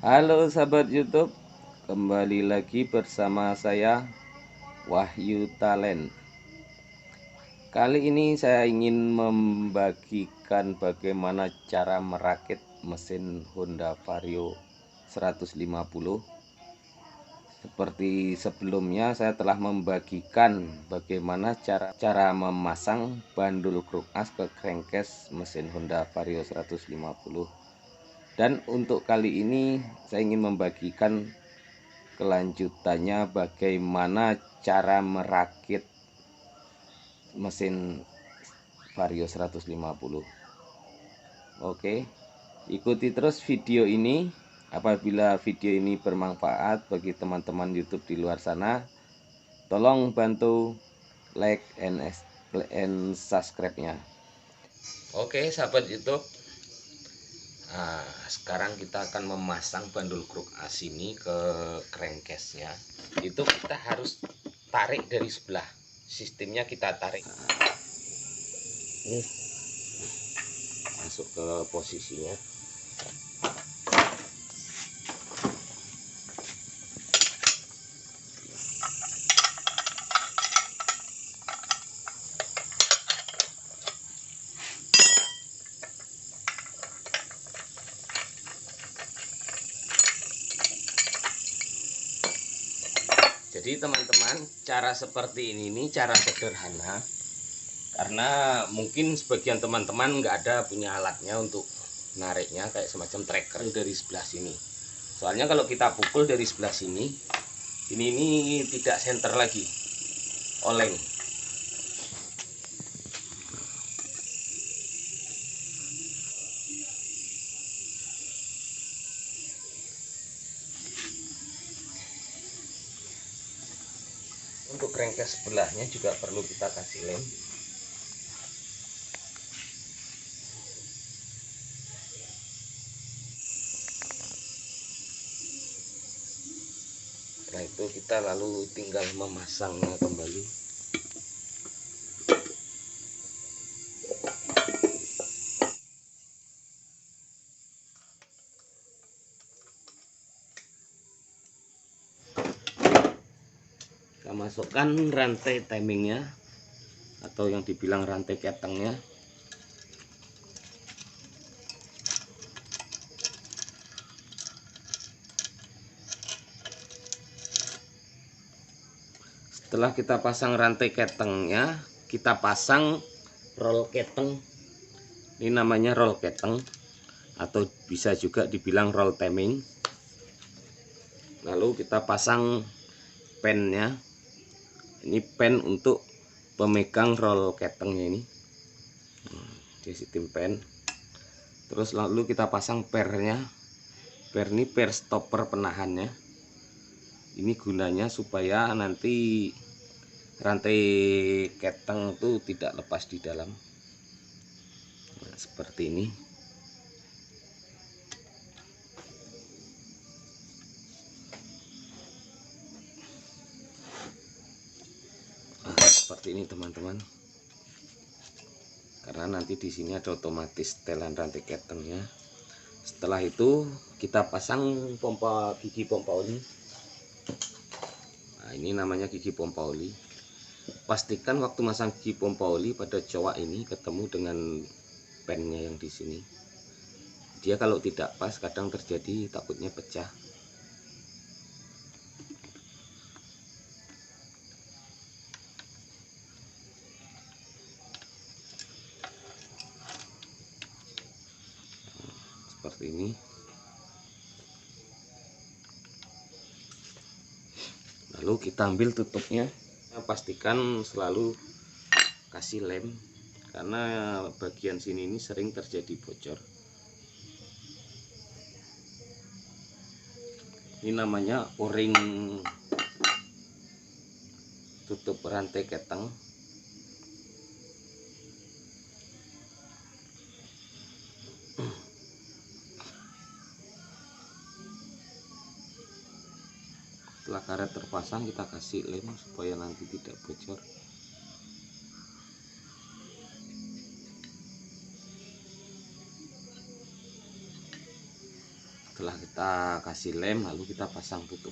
Halo sahabat YouTube, kembali lagi bersama saya Wahyu Talent. Kali ini saya ingin membagikan bagaimana cara merakit mesin Honda Vario 150. Seperti sebelumnya saya telah membagikan bagaimana cara memasang bandul kruk as ke crankcase mesin Honda Vario 150. Dan untuk kali ini saya ingin membagikan kelanjutannya bagaimana cara merakit mesin Vario 150. Oke, ikuti terus video ini. Apabila video ini bermanfaat bagi teman-teman YouTube di luar sana, tolong bantu like and subscribe-nya. Oke sahabat YouTube, sekarang kita akan memasang bandul kruk as ini ke crankcase-nya. Itu kita harus tarik dari sebelah. Sistemnya kita tarik. Ini masuk ke posisinya. Jadi teman-teman, cara seperti ini cara sederhana, karena mungkin sebagian teman-teman nggak ada punya alatnya untuk nariknya kayak semacam tracker dari sebelah sini. Soalnya kalau kita pukul dari sebelah sini, ini tidak senter lagi, oleng. Untuk crankcase sebelahnya juga perlu kita kasih lem. Setelah itu kita lalu tinggal memasangnya kembali. Kita masukkan rantai timingnya atau yang dibilang rantai ketengnya. Setelah kita pasang rantai ketengnya, kita pasang roll keteng. Ini namanya roll keteng atau bisa juga dibilang roll timing. Lalu kita pasang pennya. Ini pen untuk pemegang roll ketengnya ini. Di sistem pen. Terus lalu kita pasang pernya. Per ini per stopper penahannya. Ini gunanya supaya nanti rantai keteng itu tidak lepas di dalam. Nah, seperti ini. Seperti ini teman-teman. Karena nanti di sini ada otomatis setelan rantai ketengnya. Setelah itu kita pasang gigi pompa oli. Nah, ini namanya gigi pompa oli. Pastikan waktu masang gigi pompa oli pada cowok ini ketemu dengan pennya yang di sini. Dia kalau tidak pas kadang terjadi takutnya pecah. Seperti ini. Lalu kita ambil tutupnya. Pastikan selalu kasih lem karena bagian sini ini sering terjadi bocor. Ini namanya o-ring tutup rantai keteng. Setelah karet terpasang kita kasih lem supaya nanti tidak bocor. Setelah kita kasih lem, lalu kita pasang tutup.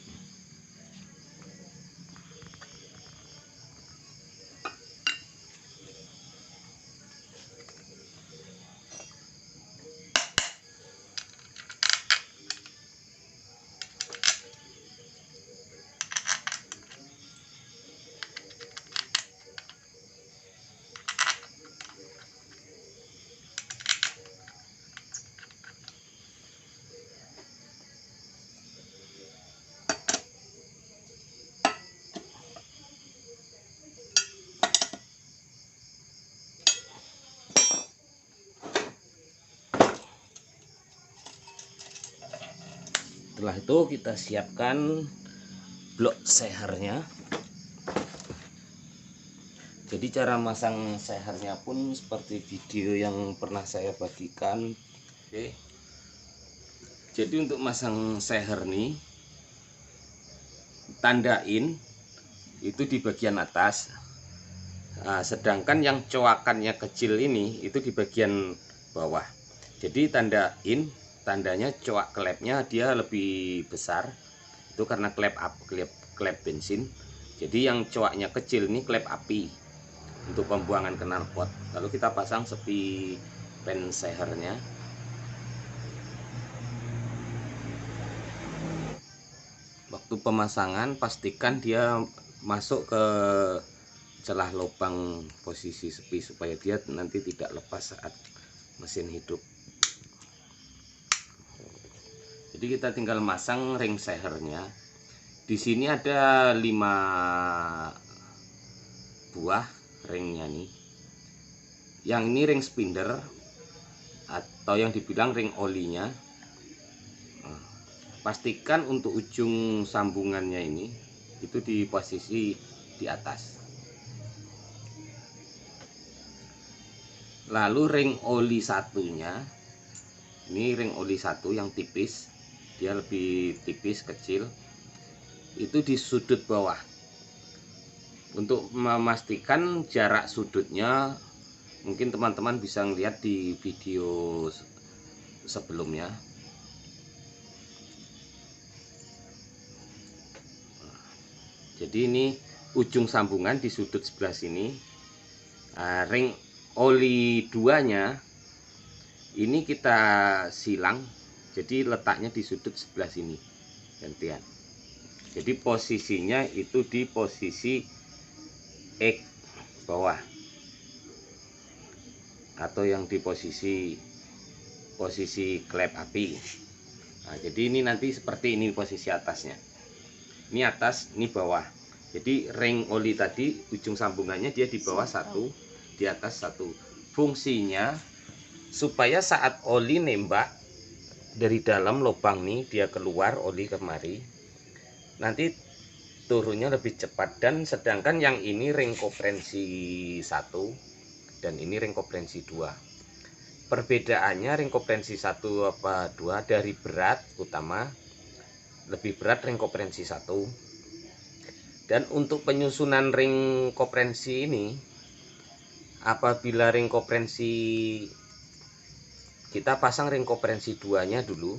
Setelah itu kita siapkan blok sehernya. Jadi cara masang sehernya pun seperti video yang pernah saya bagikan. Oke. Jadi untuk masang seher nih, tandain itu di bagian atas. Nah, sedangkan yang coakannya kecil ini itu di bagian bawah. Jadi tandanya coak klepnya dia lebih besar. Itu karena klep bensin. Jadi yang coaknya kecil ini klep api untuk pembuangan knalpot. Lalu kita pasang sepi pen sehernya. Waktu pemasangan pastikan dia masuk ke celah lubang posisi sepi supaya dia nanti tidak lepas saat mesin hidup. Jadi kita tinggal masang ring sehernya. Di sini ada 5 buah ringnya nih. Yang ini ring spindle atau yang dibilang ring olinya. Pastikan untuk ujung sambungannya ini itu di posisi di atas. Lalu ring oli satunya, ini ring oli satu yang tipis, dia lebih tipis kecil, itu di sudut bawah. Untuk memastikan jarak sudutnya, mungkin teman-teman bisa melihat di video sebelumnya. Jadi ini ujung sambungan di sudut sebelah sini. Ring oli 2-nya ini kita silang, jadi letaknya di sudut sebelah sini gantian. Jadi posisinya itu di posisi X bawah atau yang di posisi klep api. Nah, jadi ini nanti seperti ini posisi atasnya. Ini atas, ini bawah. Jadi ring oli tadi ujung sambungannya dia di bawah satu, di atas satu. Fungsinya supaya saat oli nembak dari dalam lubang nih, dia keluar oli kemari, nanti turunnya lebih cepat. Dan sedangkan yang ini ring kompresi 1 dan ini ring kompresi 2. Perbedaannya ring kompresi 1 apa 2 dari berat utama, lebih berat ring kompresi 1. Dan untuk penyusunan ring kompresi ini, apabila ring kompresi kita pasang ring kompresi 2-nya dulu,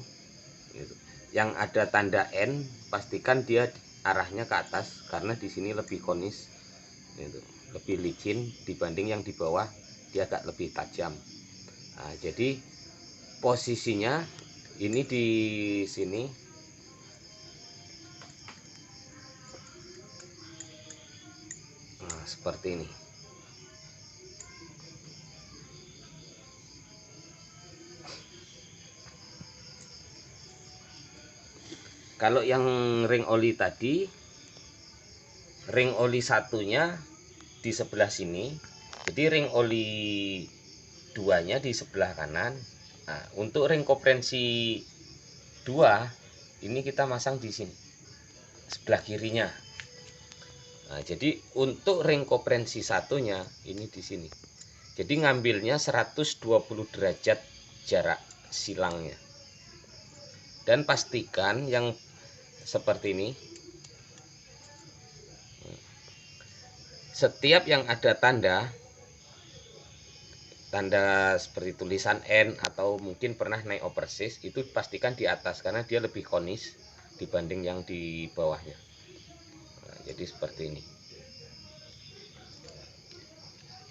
yang ada tanda N, pastikan dia arahnya ke atas karena di sini lebih konis, lebih licin dibanding yang di bawah, dia agak lebih tajam. Nah, jadi posisinya ini di sini. Nah, seperti ini. Kalau yang ring oli tadi, ring oli satunya di sebelah sini, jadi ring oli 2-nya di sebelah kanan. Nah, untuk ring kompresi 2 ini kita masang di sini sebelah kirinya. Nah, jadi untuk ring kompresi satunya ini di sini. Jadi ngambilnya 120 derajat jarak silangnya. Dan pastikan yang seperti ini, setiap yang ada tanda tanda seperti tulisan N atau mungkin pernah naik overseas, itu pastikan di atas karena dia lebih konis dibanding yang di bawahnya. Nah, jadi seperti ini.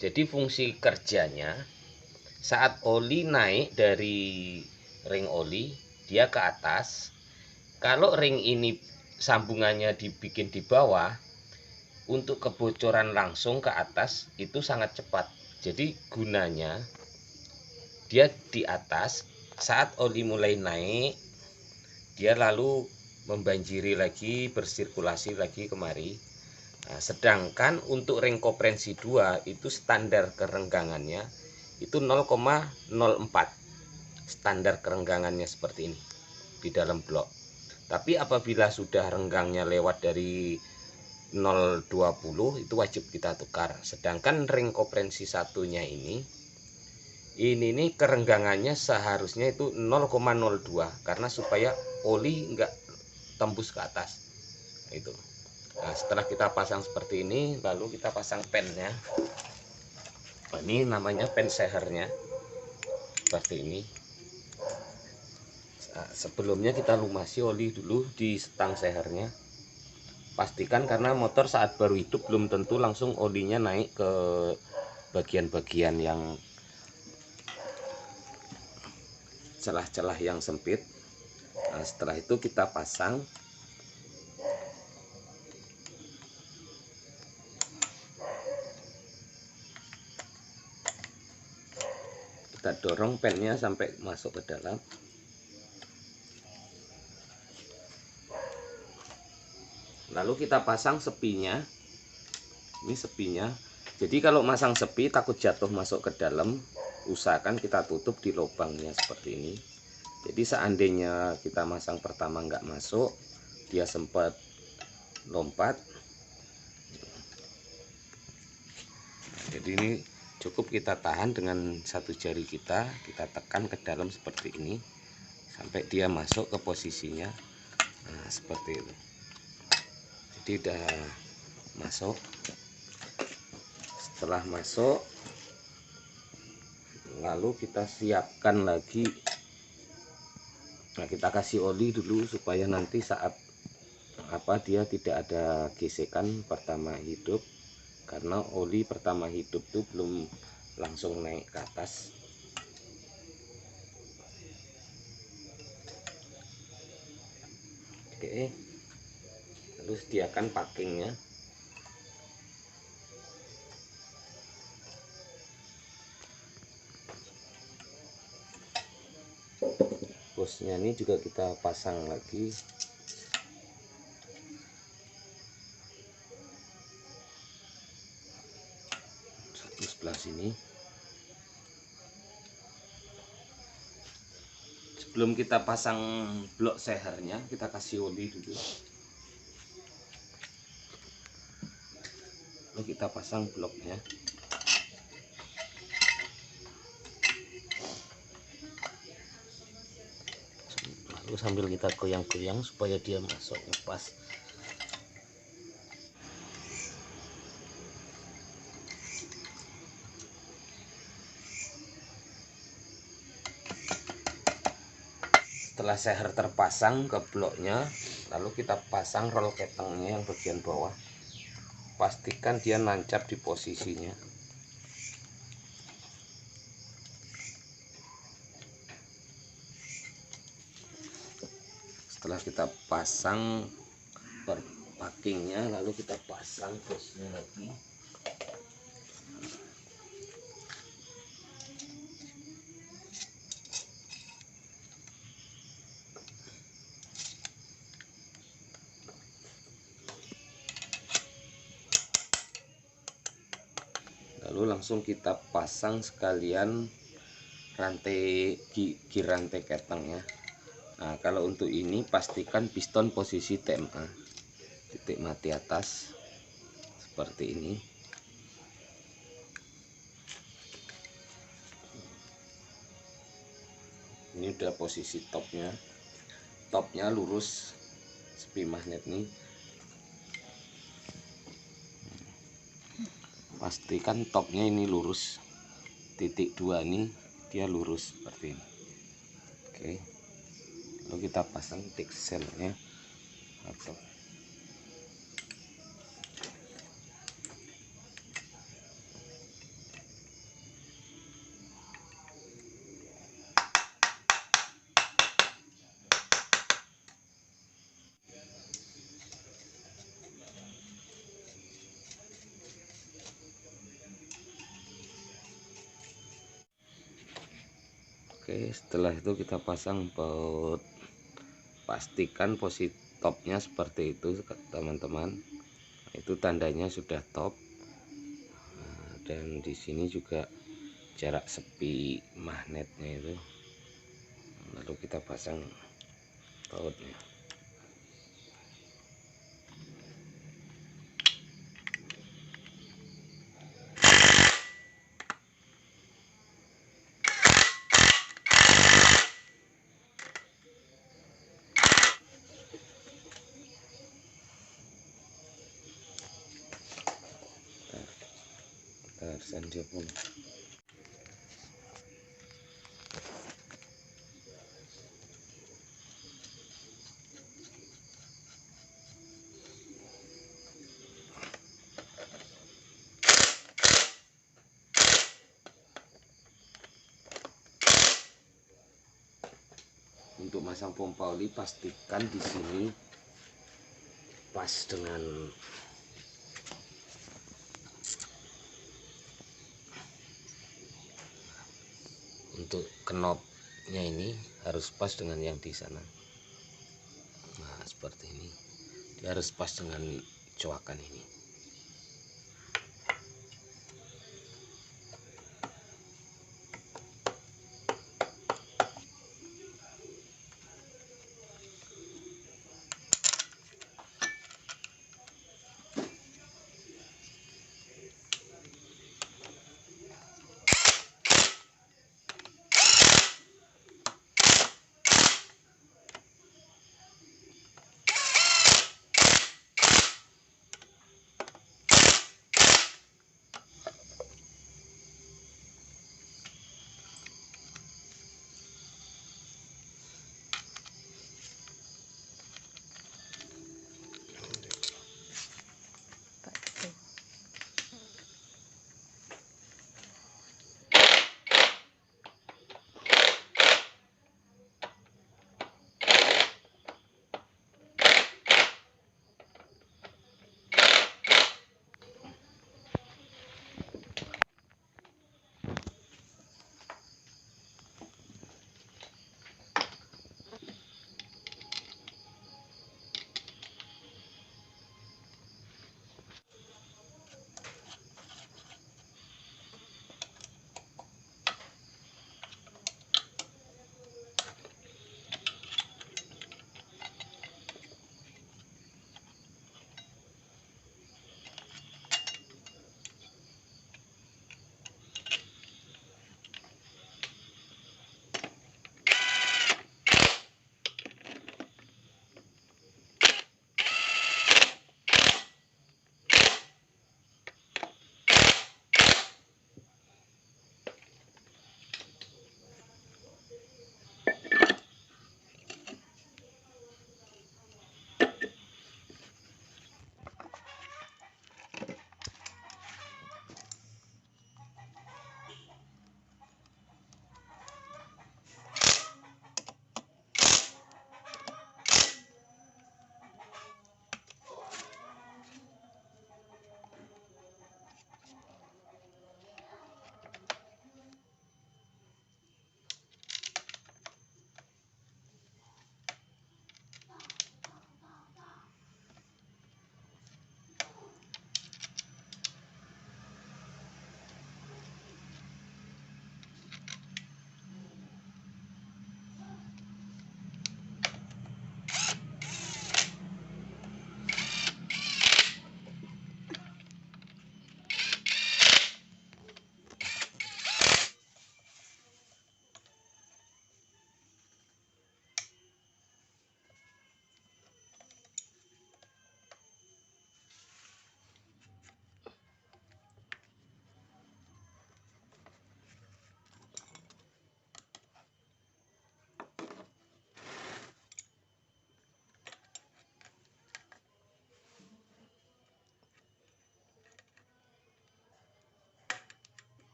Jadi fungsi kerjanya saat oli naik dari ring oli, dia ke atas. Kalau ring ini sambungannya dibikin di bawah, untuk kebocoran langsung ke atas itu sangat cepat. Jadi gunanya dia di atas, saat oli mulai naik, dia lalu membanjiri lagi, bersirkulasi lagi kemari. Nah, sedangkan untuk ring koperensi 2 itu standar kerenggangannya itu 0,04. Standar kerenggangannya seperti ini di dalam blok. Tapi apabila sudah renggangnya lewat dari 0,20 itu wajib kita tukar. Sedangkan ring koperensi satunya ini nih kerenggangannya seharusnya itu 0,02 karena supaya oli enggak tembus ke atas. Itu. Nah, setelah kita pasang seperti ini, lalu kita pasang pennya. Ini namanya pen sehernya. Seperti ini. Nah, sebelumnya kita lumasi oli dulu di stang sehernya. Pastikan karena motor saat baru hidup belum tentu langsung olinya naik ke bagian-bagian yang celah-celah yang sempit. Nah, setelah itu kita pasang. Kita dorong pennya sampai masuk ke dalam. Lalu kita pasang sepinya. Ini sepinya. Jadi kalau masang sepi takut jatuh masuk ke dalam, usahakan kita tutup di lubangnya seperti ini. Jadi seandainya kita masang pertama nggak masuk, dia sempat lompat. Jadi ini cukup kita tahan dengan satu jari kita tekan ke dalam seperti ini sampai dia masuk ke posisinya. Nah, seperti itu. Jadi udah masuk. Setelah masuk, lalu kita siapkan lagi. Nah, kita kasih oli dulu supaya nanti saat dia tidak ada gesekan pertama hidup, karena oli pertama hidup tuh belum langsung naik ke atas. Oke, lalu sediakan packingnya. Hostnya ini juga kita pasang lagi. Satu sebelah sini. Sebelum kita pasang blok sehernya, kita kasih oli dulu. Lalu kita pasang bloknya. Lalu sambil kita goyang-goyang supaya dia masuknya pas. Setelah seher terpasang ke bloknya, lalu kita pasang roll ketengnya yang bagian bawah. Pastikan dia nancap di posisinya. Setelah kita pasang per packingnya, lalu kita pasang hostnya lagi. Lalu langsung kita pasang sekalian rantai rantai ketengnya. Nah, kalau untuk ini pastikan piston posisi TMA, titik mati atas seperti ini. Ini udah posisi topnya lurus sepi magnet nih. Pastikan topnya ini lurus. titik 2 ini dia lurus seperti ini. Oke, lalu kita pasang tikselnya atau oke. Setelah itu kita pasang baut, pastikan posisi topnya seperti itu teman-teman. Itu tandanya sudah top. Dan di sini juga jarak sepi magnetnya itu. Lalu kita pasang bautnya. Dia pun untuk masang pompa oli, pastikan di sini pas dengan untuk knopnya, ini harus pas dengan yang di sana. Nah, seperti ini. Dia harus pas dengan coakan ini.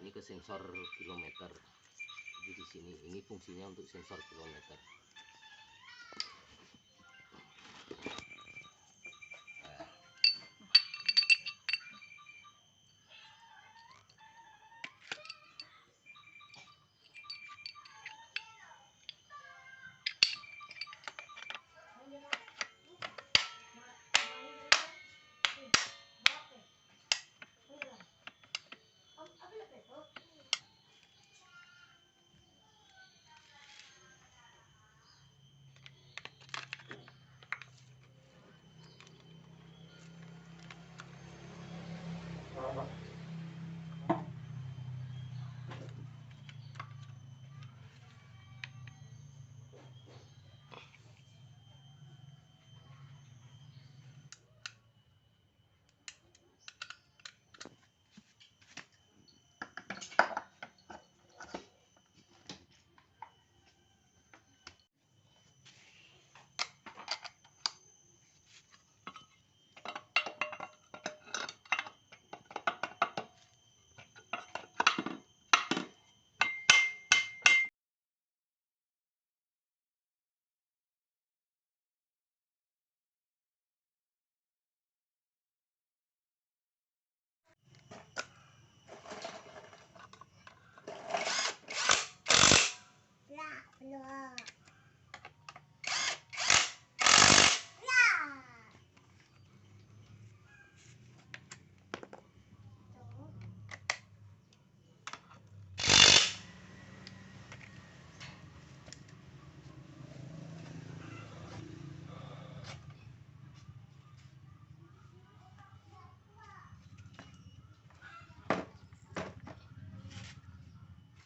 ini ke sensor kilometer. Jadi di sini ini fungsinya untuk sensor kilometer. Blah, blah.